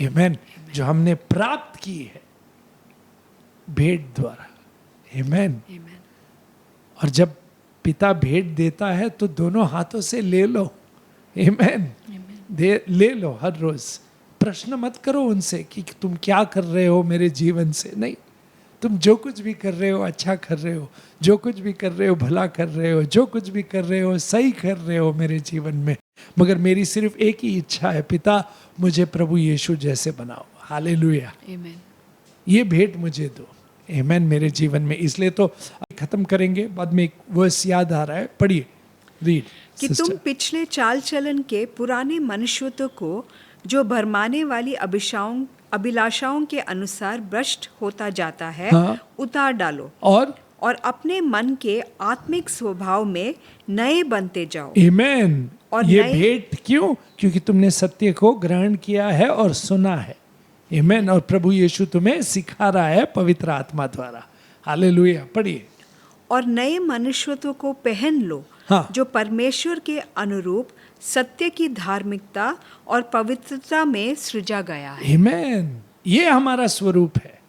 आमीन। जो हमने प्राप्त की है भेंट द्वारा। आमीन। और जब पिता भेंट देता है तो दोनों हाथों से ले लो। आमीन। ले लो हर रोज। प्रश्न मत करो उनसे कि तुम क्या कर रहे हो मेरे जीवन से। नहीं, तुम जो कुछ भी कर रहे हो अच्छा कर रहे हो, जो कुछ भी कर रहे हो भला कर रहे हो, जो कुछ भी कर रहे हो सही कर रहे हो मेरे जीवन में। मगर मेरी सिर्फ एक ही इच्छा है, पिता मुझे प्रभु यीशु जैसे बनाओ। हालेलुया। ये भेंट मुझे दो। आमीन। मेरे जीवन में। इसलिए तो खत्म करेंगे, बाद में एक वर्स याद आ रहा है, पढ़िए। रीड। कि तुम पिछले चाल चलन के पुराने मनुष्यत्व को जो भरमाने वाली अभिलाषाओं के अनुसार भ्रष्ट होता जाता है, हाँ, उतार डालो और अपने मन के आत्मिक स्वभाव में नए बनते जाओ। आमीन। और ये भेंट क्यों? क्योंकि तुमने सत्य को ग्रहण किया है और सुना है। आमीन। और प्रभु यीशु तुम्हें सिखा रहा है पवित्र आत्मा द्वारा। हालेलुया। पढ़िए। और नए मनुष्यत्व को पहन लो, हाँ, जो परमेश्वर के अनुरूप सत्य की धार्मिकता और पवित्रता में सृजा गया है। आमीन। ये हमारा स्वरूप है,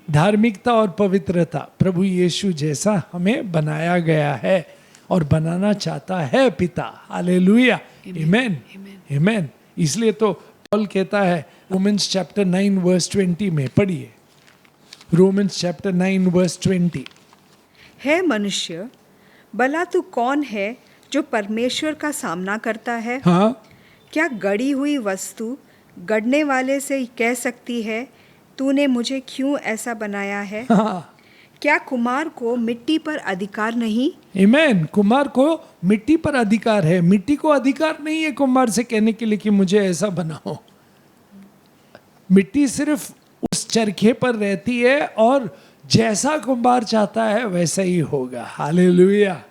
धार्मिकता और पवित्रता। प्रभु यीशु जैसा हमें बनाया गया है और बनाना चाहता है पिता। हालेलुया। आमीन। आमीन। इसलिए तो पॉल कहता है रोमन्स चैप्टर 9 वर्स 20 में, पढ़िए। Romans chapter 9 verse 20। है मनुष्य, भला तू कौन है जो परमेश्वर का सामना करता है? हाँ, क्या गढ़ी हुई वस्तु गढ़ने वाले से कह सकती है, तूने मुझे क्यों ऐसा बनाया है? हाँ, क्या कुमार को मिट्टी पर अधिकार नहीं? आमीन। कुमार को मिट्टी पर अधिकार है। मिट्टी को अधिकार नहीं है कुमार से कहने के लिए कि मुझे ऐसा बनाओ। मिट्टी सिर्फ उस चरखे पर रहती है और जैसा कुंभार चाहता है वैसा ही होगा। हालेलुया।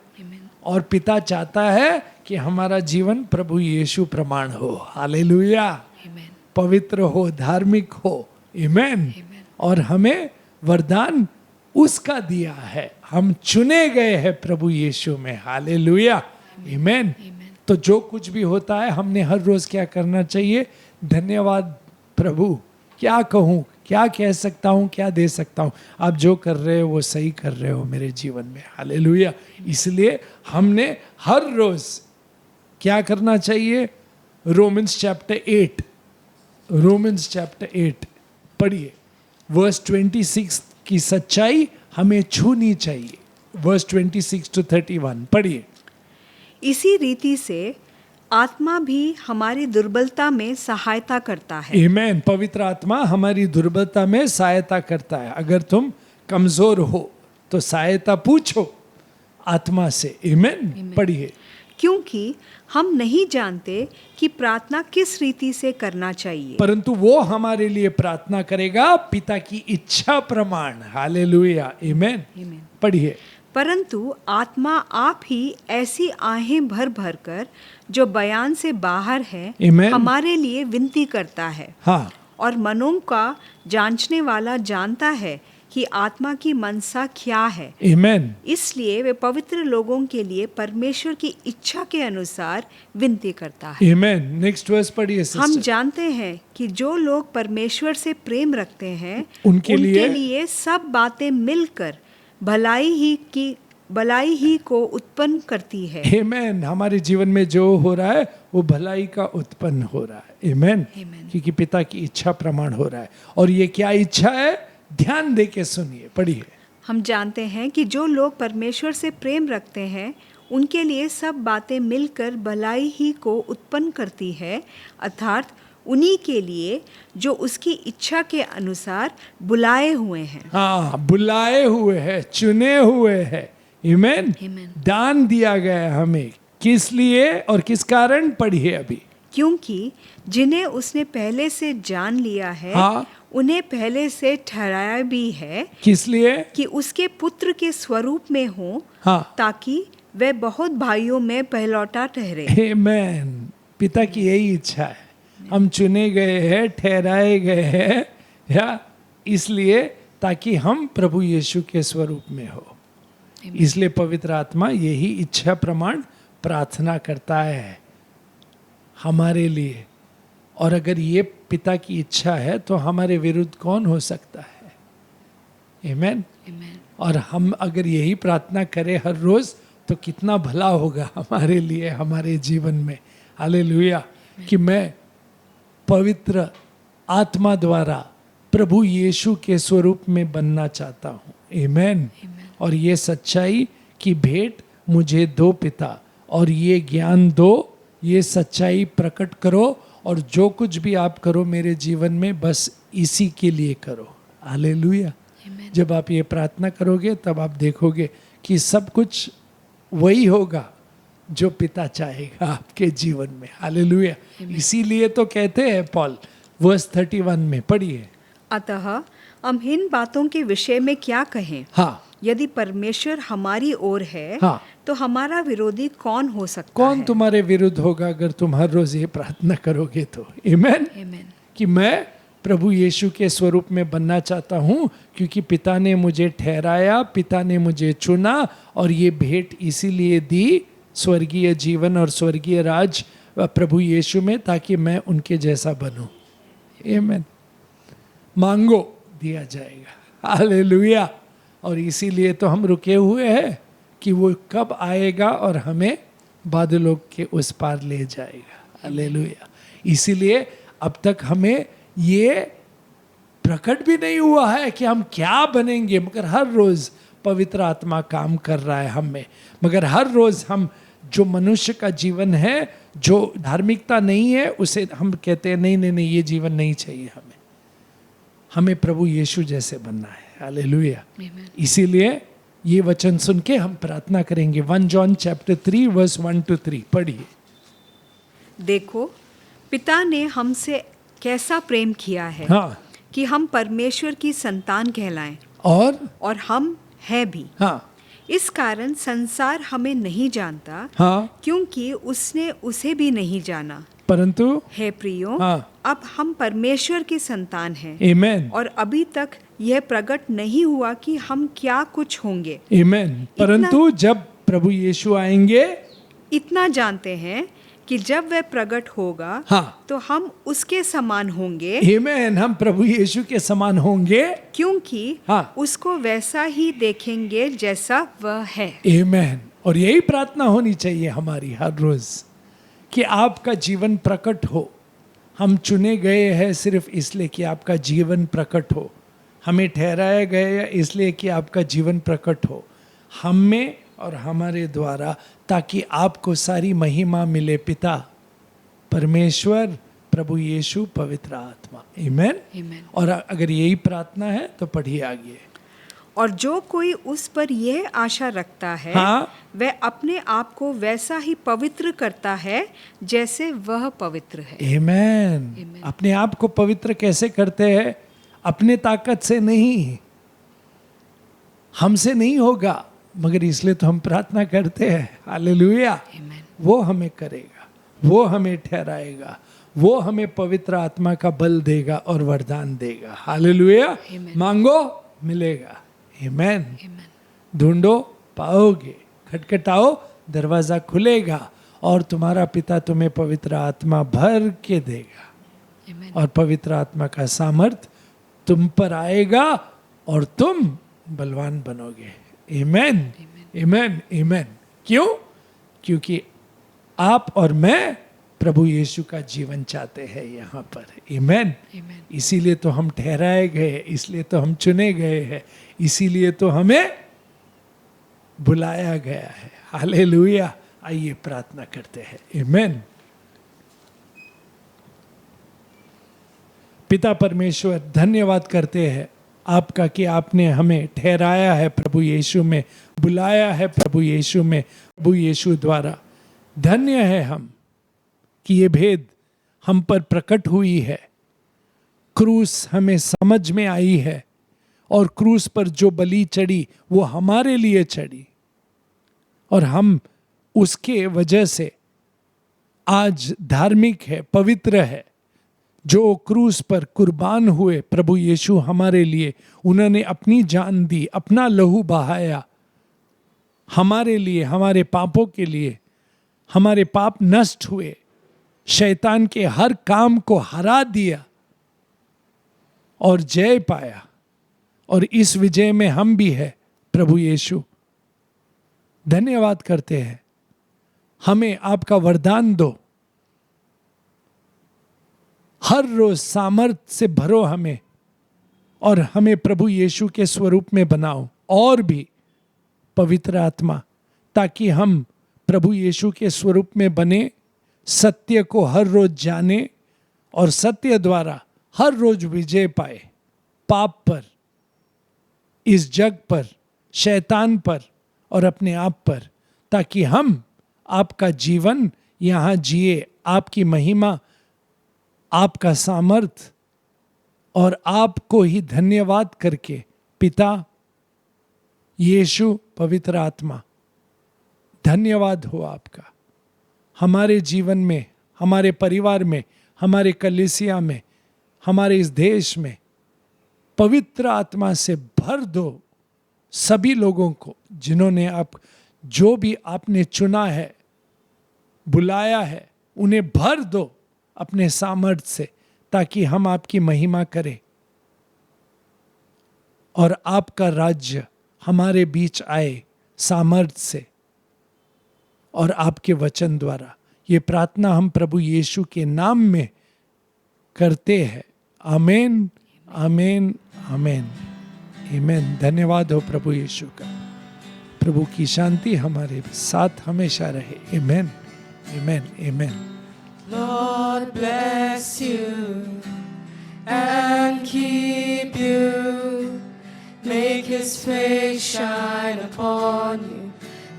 और पिता चाहता है कि हमारा जीवन प्रभु यीशु प्रमाण हो। हालेलुया। पवित्र हो, धार्मिक हो। आमीन। और हमें वरदान उसका दिया है, हम चुने गए हैं प्रभु यीशु में। हालेलुया। आमीन। तो जो कुछ भी होता है हमने हर रोज क्या करना चाहिए? धन्यवाद प्रभु, क्या कहूँ, क्या कह सकता हूँ, क्या दे सकता हूँ? आप जो कर रहे हो वो सही कर रहे हो मेरे जीवन में। हालेलुया। इसलिए हमने हर रोज क्या करना चाहिए? रोमन्स चैप्टर 8, रोमन्स चैप्टर 8 पढ़िए, वर्स 26 की सच्चाई हमें छूनी चाहिए। वर्स 26 to 31 पढ़िए। इसी रीति से आत्मा भी हमारी दुर्बलता में सहायता करता है। आमीन। पवित्र आत्मा हमारी दुर्बलता में सहायता करता है। अगर तुम कमजोर हो तो सहायता पूछो आत्मा से। आमीन। पढ़िए। क्योंकि हम नहीं जानते कि प्रार्थना किस रीति से करना चाहिए, परंतु वो हमारे लिए प्रार्थना करेगा पिता की इच्छा प्रमाण। हालेलुया। आमीन। पढ़िए। परंतु आत्मा आप ही ऐसी आहें भर भर कर जो बयान से बाहर है Amen. हमारे लिए विनती करता है। हाँ। और मनों का जांचने वाला जानता है कि आत्मा की मनसा क्या है। आमीन। इसलिए वे पवित्र लोगों के लिए परमेश्वर की इच्छा के अनुसार विनती करता है। आमीन। नेक्स्ट वर्स पढ़िए सिस्टर। हम जानते हैं कि जो लोग परमेश्वर से प्रेम रखते हैं उनके लिए सब बातें मिलकर भलाई ही को उत्पन्न करती है। आमीन। हमारे जीवन में जो हो रहा है वो भलाई का उत्पन्न हो रहा है। आमीन। क्योंकि पिता की इच्छा प्रमाण हो रहा है। और ये क्या इच्छा है? ध्यान दे के सुनिए, पढ़िए। हम जानते हैं कि जो लोग परमेश्वर से प्रेम रखते हैं उनके लिए सब बातें मिलकर भलाई ही को उत्पन्न करती है, अर्थात उन्हीं के लिए जो उसकी इच्छा के अनुसार बुलाए हुए हैं। हाँ, बुलाए हुए हैं, चुने हुए हैं। आमीन। दान दिया गया हमें, किस लिए और किस कारण? पढ़िए अभी। क्योंकि जिन्हें उसने पहले से जान लिया है, हाँ, उन्हें पहले से ठहराया भी है। किस लिए? कि उसके पुत्र के स्वरूप में हो। हाँ, ताकि वह बहुत भाइयों में पहलौटा ठहरे। आमीन। पिता की यही इच्छा है। हम चुने गए हैं, ठहराए गए हैं, या इसलिए ताकि हम प्रभु यीशु के स्वरूप में हो। इसलिए पवित्र आत्मा यही इच्छा प्रमाण प्रार्थना करता है हमारे लिए। और अगर ये पिता की इच्छा है तो हमारे विरुद्ध कौन हो सकता है? आमीन। और हम अगर यही प्रार्थना करें हर रोज तो कितना भला होगा हमारे लिए, हमारे जीवन में। हालेलुया। कि मैं पवित्र आत्मा द्वारा प्रभु यीशु के स्वरूप में बनना चाहता हूँ। आमीन। और ये सच्चाई की भेंट मुझे दो पिता, और ये ज्ञान दो, ये सच्चाई प्रकट करो, और जो कुछ भी आप करो मेरे जीवन में बस इसी के लिए करो। हालेलुया। जब आप ये प्रार्थना करोगे तब आप देखोगे कि सब कुछ वही होगा जो पिता चाहेगा आपके जीवन में। हालेलुया। इसीलिए तो कहते हैं पॉल वर्स 31 में, पढ़िए। अतः हम इन बातों के विषय में क्या कहें? हाँ, यदि परमेश्वर हमारी ओर है, हाँ, तो हमारा विरोधी कौन हो सकता कौन है? तुम्हारे विरुद्ध होगा अगर तुम हर रोज ये प्रार्थना करोगे तो। आमीन। कि मैं प्रभु यीशु के स्वरूप में बनना चाहता हूँ क्योंकि पिता ने मुझे ठहराया, पिता ने मुझे चुना, और ये भेंट इसीलिए दी, स्वर्गीय जीवन और स्वर्गीय राज प्रभु यीशु में, ताकि मैं उनके जैसा बनूं। आमीन। मांगो दिया जाएगा। हालेलुया। और इसीलिए तो हम रुके हुए हैं कि वो कब आएगा और हमें बादलों के उस पार ले जाएगा। हालेलुया। इसीलिए अब तक हमें ये प्रकट भी नहीं हुआ है कि हम क्या बनेंगे, मगर हर रोज पवित्र आत्मा काम कर रहा है हम में। मगर हर रोज हम जो मनुष्य का जीवन है, जो धार्मिकता नहीं है, उसे हम कहते हैं नहीं नहीं नहीं, ये जीवन नहीं चाहिए हमें प्रभु यीशु जैसे बनना है। हालेलुया। इसीलिए ये वचन सुन के हम प्रार्थना करेंगे। 1 जॉन चैप्टर 3 वर्स 1 to 3 पढ़िए। देखो, पिता ने हमसे कैसा प्रेम किया है हाँ, कि हम परमेश्वर की संतान कहलाएं, और हम है भी। हाँ, इस कारण संसार हमें नहीं जानता, हाँ, क्योंकि उसने उसे भी नहीं जाना। परंतु हे प्रियो, हाँ, अब हम परमेश्वर की संतान हैं, आमेन, और अभी तक यह प्रकट नहीं हुआ कि हम क्या कुछ होंगे। आमेन। परंतु जब प्रभु यीशु आएंगे, इतना जानते हैं कि जब वह प्रकट होगा, हाँ, तो हम उसके समान होंगे, आमेन, हम प्रभु यीशु के समान होंगे, क्योंकि हाँ, उसको वैसा ही देखेंगे जैसा वह है। आमेन। और यही प्रार्थना होनी चाहिए हमारी हर रोज, कि आपका जीवन प्रकट हो। हम चुने गए हैं सिर्फ इसलिए कि आपका जीवन प्रकट हो। हमें ठहराया गया है इसलिए कि आपका जीवन प्रकट हो हम में और हमारे द्वारा, ताकि आपको सारी महिमा मिले। पिता, परमेश्वर, प्रभु यीशु, पवित्र आत्मा। आमेन। आमीन। और अगर यही प्रार्थना है तो पढ़िए आगे। और जो कोई उस पर यह आशा रखता है, हाँ, वह अपने आप को वैसा ही पवित्र करता है जैसे वह पवित्र है। आमेन। अपने आप को पवित्र कैसे करते हैं? अपने ताकत से नहीं, हमसे नहीं होगा, मगर इसलिए तो हम प्रार्थना करते हैं। हालेलुया। वो हमें करेगा, वो हमें ठहराएगा, वो हमें पवित्र आत्मा का बल देगा और वरदान देगा। हालेलुया। मांगो मिलेगा। आमेन। ढूंढो पाओगे, खटखटाओ दरवाजा खुलेगा, और तुम्हारा पिता तुम्हें पवित्र आत्मा भर के देगा, और पवित्र आत्मा का सामर्थ तुम पर आएगा और तुम बलवान बनोगे। आमेन, आमेन, आमेन। क्यों? क्योंकि आप और मैं प्रभु यीशु का जीवन चाहते हैं यहाँ पर। आमेन। इसीलिए तो हम ठहराए गए, इसलिए तो हम चुने गए हैं, इसीलिए तो हमें बुलाया गया है। हालेलुया। आइए प्रार्थना करते हैं। आमेन। पिता परमेश्वर, धन्यवाद करते हैं आपका कि आपने हमें ठहराया है प्रभु यीशु में, बुलाया है प्रभु यीशु में, प्रभु यीशु द्वारा। धन्य है हम कि ये भेद हम पर प्रकट हुई है। क्रूस हमें समझ में आई है, और क्रूस पर जो बलि चढ़ी वो हमारे लिए चढ़ी, और हम उसके वजह से आज धार्मिक है, पवित्र है। जो क्रूस पर कुर्बान हुए प्रभु यीशु हमारे लिए, उन्होंने अपनी जान दी, अपना लहू बहाया हमारे लिए, हमारे पापों के लिए। हमारे पाप नष्ट हुए, शैतान के हर काम को हरा दिया और जय पाया, और इस विजय में हम भी है प्रभु यीशु। धन्यवाद करते हैं। हमें आपका वरदान दो, हर रोज सामर्थ्य से भरो हमें, और हमें प्रभु यीशु के स्वरूप में बनाओ, और भी पवित्र आत्मा, ताकि हम प्रभु यीशु के स्वरूप में बने, सत्य को हर रोज जाने, और सत्य द्वारा हर रोज विजय पाए, पाप पर, इस जग पर, शैतान पर और अपने आप पर, ताकि हम आपका जीवन यहाँ जिए, आपकी महिमा, आपका सामर्थ, और आपको ही धन्यवाद करके, पिता, यीशु, पवित्र आत्मा, धन्यवाद हो आपका हमारे जीवन में, हमारे परिवार में, हमारे कलीसिया में, हमारे इस देश में। पवित्र आत्मा से भर दो सभी लोगों को, जिन्होंने आप, जो भी आपने चुना है, बुलाया है, उन्हें भर दो अपने सामर्थ्य से, ताकि हम आपकी महिमा करें और आपका राज्य हमारे बीच आए सामर्थ्य से और आपके वचन द्वारा। ये प्रार्थना हम प्रभु यीशु के नाम में करते हैं। आमीन, आमीन, आमीन, आमीन। धन्यवाद हो प्रभु यीशु का। प्रभु की शांति हमारे साथ हमेशा रहे। आमीन, आमीन, आमीन। Lord bless you and keep you. Make his face shine upon you.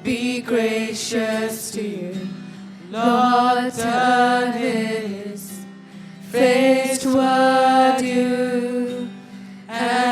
Be gracious to you. Lord turn his face toward you, and